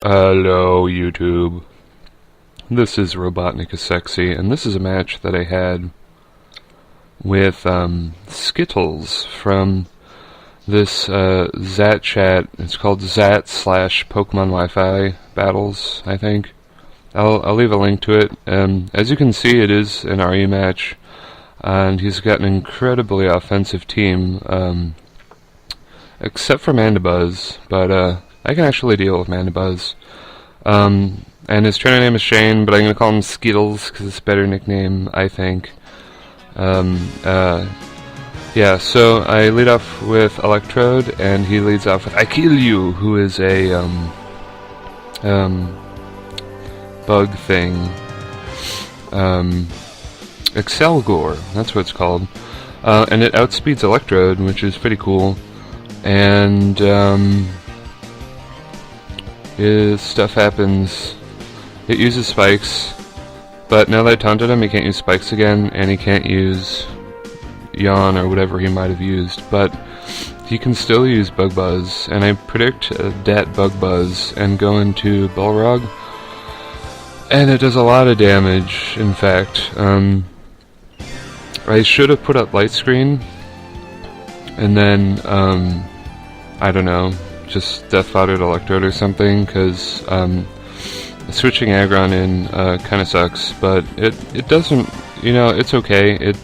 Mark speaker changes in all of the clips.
Speaker 1: Hello YouTube, this is RobotnikIsSexy, and this is a match that I had with Skittles from this Zat chat. It's called Zat / Pokemon Wi-Fi Battles, I think. I'll leave a link to it. As you can see, it is an RU match, and he's got an incredibly offensive team, except for Mandibuzz, but I can actually deal with Mandibuzz. And his trainer name is Shane, but I'm going to call him Skitles because it's a better nickname, I think. Yeah, so I lead off with Electrode, and he leads off with I Kill You, who is a bug thing. Excelgor, that's what it's called. And it outspeeds Electrode, which is pretty cool. And stuff happens. It uses spikes, but now that I taunted him, he can't use spikes again, and he can't use yawn or whatever he might have used, but he can still use Bug Buzz, and I predict that Bug Buzz and go into Balrog, and it does a lot of damage. In fact, I should have put up Light Screen, and then I don't know, just Death Foddered Electrode or something, because switching Aggron in kind of sucks, but it doesn't, you know, it's okay. It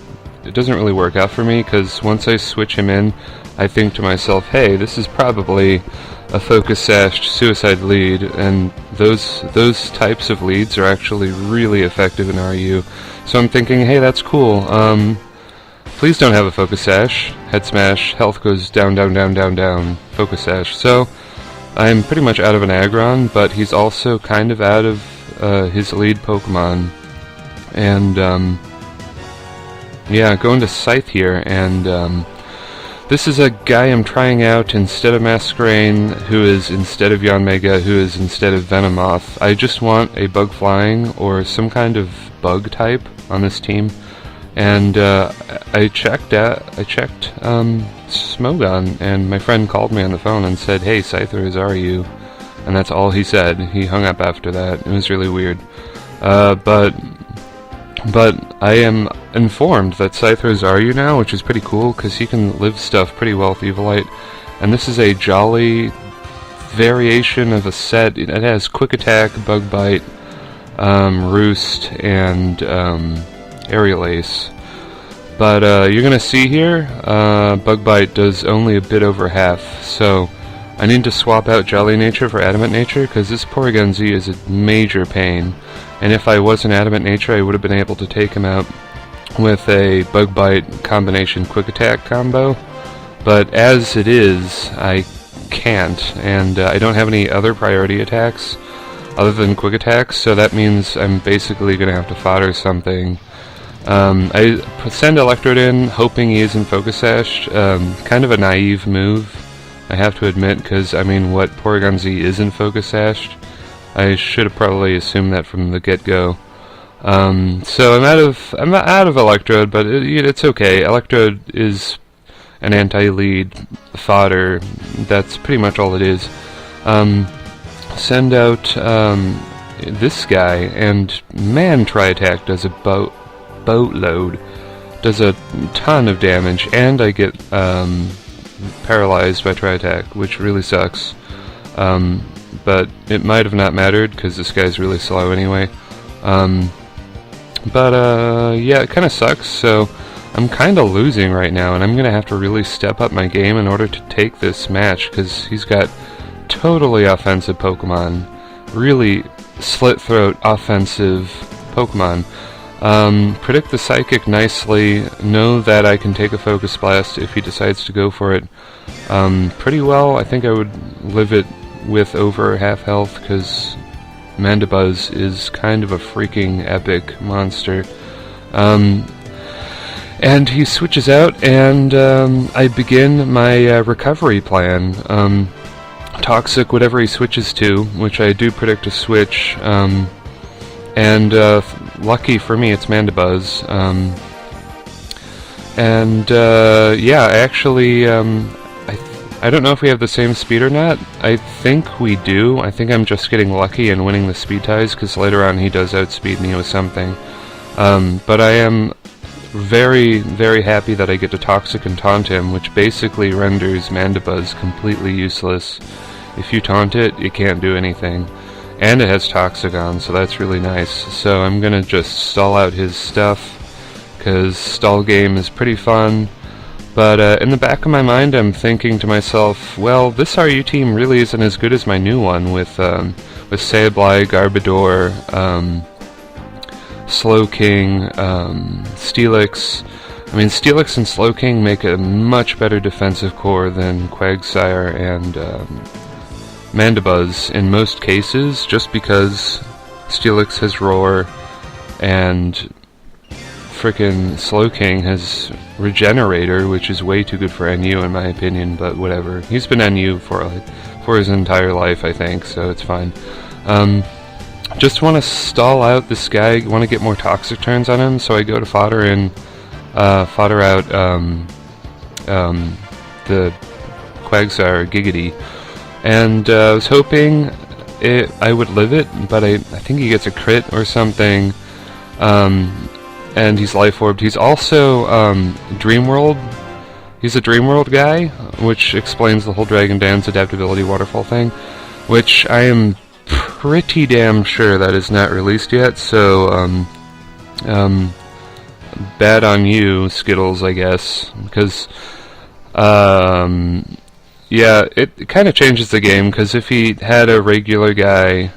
Speaker 1: doesn't really work out for me, because once I switch him in, I think to myself, hey, this is probably a focus-sashed suicide lead, and those types of leads are actually really effective in RU. So I'm thinking, hey, that's cool. Please don't have a Focus Sash. Head Smash, health goes down, down, down, down, down. Focus Sash. So, I'm pretty much out of an Aggron, but he's also kind of out of his lead Pokemon. And, yeah, going to Scythe here, and this is a guy I'm trying out instead of Masquerain, who is instead of Yanmega, who is instead of Venomoth. I just want a Bug Flying, or some kind of bug type on this team. And I checked Smogon, and my friend called me on the phone and said, hey, Scyther is RU, and that's all he said. He hung up after that. It was really weird. But I am informed that Scyther is RU now, which is pretty cool, because he can live stuff pretty well with Evilite, and this is a jolly variation of a set. It has Quick Attack, Bug Bite, Roost, and Aerial Ace. But you're gonna see here, Bug Bite does only a bit over half, so I need to swap out Jolly Nature for Adamant Nature, because this Porygon Z is a major pain, and if I was an Adamant Nature, I would have been able to take him out with a Bug Bite combination Quick Attack combo, but as it is, I can't, and I don't have any other priority attacks other than Quick Attacks, so that means I'm basically gonna have to fodder something. I send Electrode in, hoping he isn't Focus Sashed. Kind of a naive move, I have to admit, because, I mean, what, Porygon Z isn't Focus Sashed? I should have probably assumed that from the get-go. So I'm out of Electrode, but it's okay. Electrode is an anti-lead fodder. That's pretty much all it is. Send out this guy, and man, Tri-Attack does a boatload, does a ton of damage, and I get paralyzed by Tri-Attack, which really sucks. But it might have not mattered, because this guy's really slow anyway. Yeah, it kind of sucks, so I'm kind of losing right now, and I'm going to have to really step up my game in order to take this match, because he's got totally offensive Pokemon. Really slit-throat offensive Pokemon. Predict the Psychic nicely, know that I can take a Focus Blast if he decides to go for it. Pretty well. I think I would live it with over half health, because Mandibuzz is kind of a freaking epic monster. And he switches out, and I begin my recovery plan. Toxic, whatever he switches to, which I do predict a switch, and lucky for me, it's Mandibuzz. Yeah, actually, I don't know if we have the same speed or not. I think we do. I think I'm just getting lucky and winning the speed ties, because later on he does outspeed me with something. But I am very, very happy that I get to Toxic and Taunt him, which basically renders Mandibuzz completely useless. If you taunt it, it can't do anything. And it has Toxic on, so that's really nice. So I'm gonna just stall out his stuff, because stall game is pretty fun. But in the back of my mind, I'm thinking to myself, well, this RU team really isn't as good as my new one with Sableye, Garbodor, Slowking, Steelix. I mean, Steelix and Slowking make a much better defensive core than Quagsire and Mandibuzz in most cases, just because Steelix has Roar and frickin' Slowking has Regenerator, which is way too good for NU in my opinion, but whatever. He's been NU for his entire life, I think, so it's fine. Just want to stall out this guy, want to get more Toxic turns on him, so I go to fodder out the Quagsire Giggity, and I was hoping I would live it, but I think he gets a crit or something. And he's Life Orbed. He's also Dream World. He's a Dream World guy, which explains the whole Dragon Dance adaptability waterfall thing, which I am pretty damn sure that is not released yet, so bad on you, Skittles, I guess, because yeah, it kind of changes the game, because if he had a regular guy,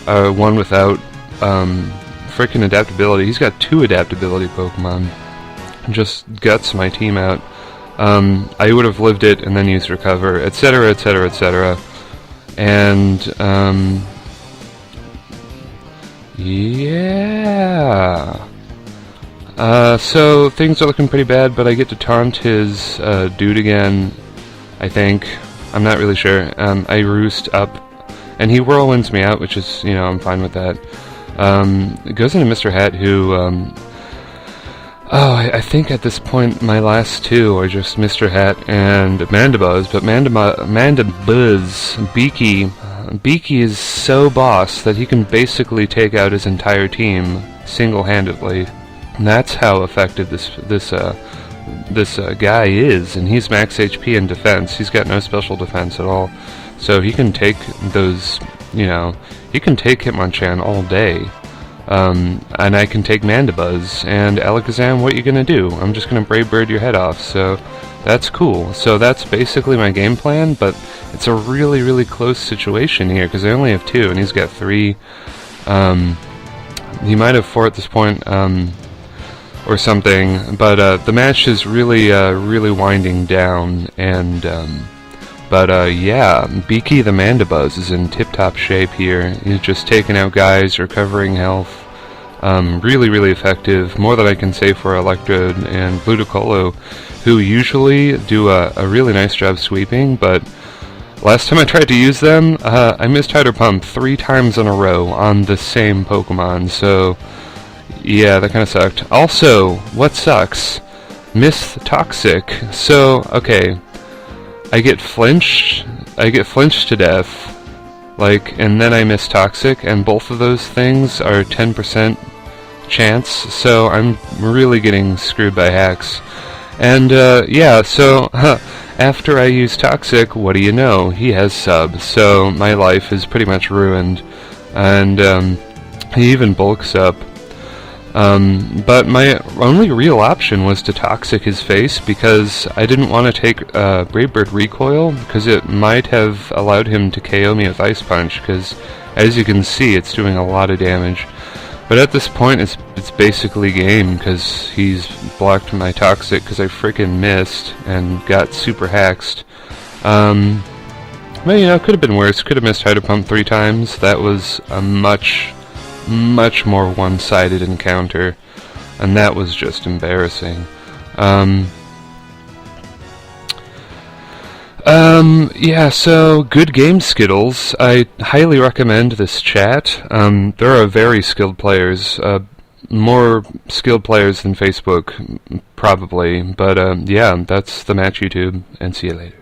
Speaker 1: one without freaking adaptability. He's got 2 adaptability Pokemon. Just guts my team out. I would have lived it and then used Recover, etc., etc., etc. And, yeah. So things are looking pretty bad, but I get to taunt his dude again, I think. I'm not really sure. I roost up, and he whirlwinds me out, which is, you know, I'm fine with that. It goes into Mr. Hat, who, I think at this point my last 2 are just Mr. Hat and Mandibuzz, but Mandibuzz, Beaky is so boss that he can basically take out his entire team single-handedly. And that's how effective this guy is, and he's max HP and defense. He's got no special defense at all, so he can take those, you know, he can take Hitmonchan all day, and I can take Mandibuzz, and Alakazam, what you gonna do? I'm just gonna Brave Bird your head off, so that's cool. So that's basically my game plan, but it's a really, really close situation here, because I only have 2, and he's got 3. He might have 4 at this point, or something, but the match is really, really winding down, and, yeah, Beaky the Mandibuzz is in tip-top shape here. He's just taking out guys, recovering health. Really, really effective. More than I can say for Electrode and Ludicolo, who usually do a really nice job sweeping, but last time I tried to use them, I missed Hyder Pump 3 times in a row on the same Pokemon, so yeah, that kind of sucked. Also, what sucks? Missed Toxic. So, okay, I get flinched to death, like, and then I miss Toxic, and both of those things are 10% chance, so I'm really getting screwed by hacks. And, yeah, so, after I use Toxic, what do you know? He has Sub, so my life is pretty much ruined, and, he even bulks up. But my only real option was to Toxic his face, because I didn't want to take Brave Bird Recoil, because it might have allowed him to KO me with Ice Punch, because as you can see, it's doing a lot of damage. But at this point, it's basically game, because he's blocked my Toxic, because I freaking missed and got super haxed. Well, you know, it could have been worse. Could have missed Hyder Pump 3 times. That was a much more one-sided encounter, and that was just embarrassing. Yeah, so good game, Skittles. I highly recommend this chat. There are very skilled players, more skilled players than Facebook, probably, but yeah, that's the match, YouTube, and see you later.